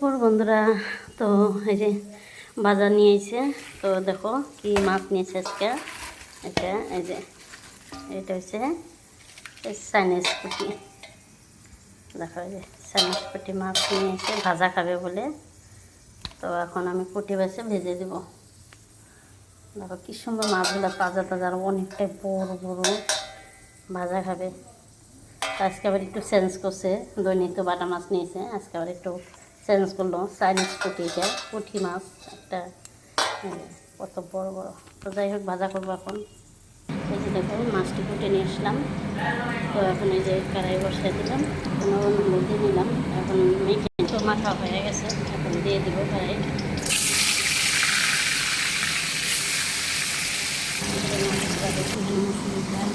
দুপুর বন্ধুরা। তো এই যে বাজার নিয়ে এসে, তো দেখো কি মাছ নিয়েছে আজকে। এটা এই যে এটা হচ্ছে চাইনিজ পুঁটি। দেখো এই যে চাইনিজ পুঁটি মাছ নিয়ে এসে ভাজা খাবে বলে। তো এখন আমি পুঁটি বেছে ভেজে দেবো। দেখো কি সুন্দর মাছগুলো, তাজা তাজা, অনেকটাই বড় বড়, ভাজা খাবে। আজকে আবার একটু চেঞ্জ করছে, দৈনিক তো বাটা মাছ নিয়েছে, আজকে আবার একটু চেঞ্জ করলো। চাইনিজ পুঁটিটা, পুঁটি মাছ একটা, কত বড় বড়। তো যাই হোক ভাজা করবো এখন। এই যে দেখো মাছটি কুটে নিয়ে আসলাম। তো এখন এই যে কড়াই বসাই দিলাম, মধ্যে নিলাম। এখন মেখে তো মাখা হয়ে গেছে, এখন দিয়ে দিব কড়াই।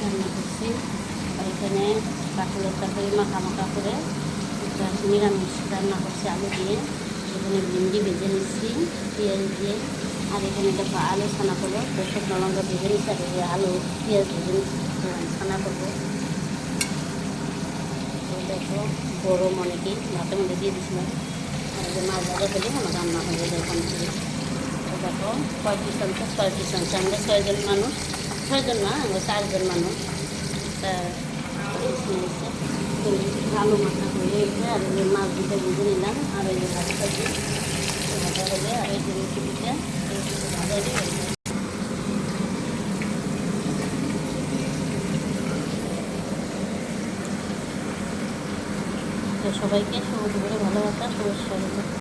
রান্না করছি, আর এখানে কাঁঠালের তরকারি মাখা মাখা করে একটা নিরামিষ রান্না করছি আলু দিয়ে। এখানে ভিন্ডি ভেজে নিচ্ছি পেঁয়াজ দিয়ে। আর এখানে দেখো আলু ছানা করবো, তো শুকনো লঙ্কা ভেজে নিচ্ছি, আর আলু পেঁয়াজ ভেজে নিচ্ছি, ছানা করবো। তো দেখো গরম অনেকেই ভাতের মধ্যে দিয়ে দিচ্ছিলাম, আর যে মাছ ভাজা ফেলে আমার রান্না হয়ে যাবে ওখান থেকে। তো দেখো 35 আনছে, 6 পিস আনছে। আমরা 6 জন মানুষ, 6 জন না, আমরা 4 জন মানুষ। তা নিয়েছে আলু মাখা হয়ে গেছে, আর ওই যে মাছ দুটো ভেজে নিলাম, আর ওই যে ভাজা ভাজি ভাজা হবে, আর ওই যে রুটি পিঠে ভাজা দিয়ে হয়ে যায়। তো সবাইকে শুভ দুপুরে ভালোবাসা, শুভ স্বাগত।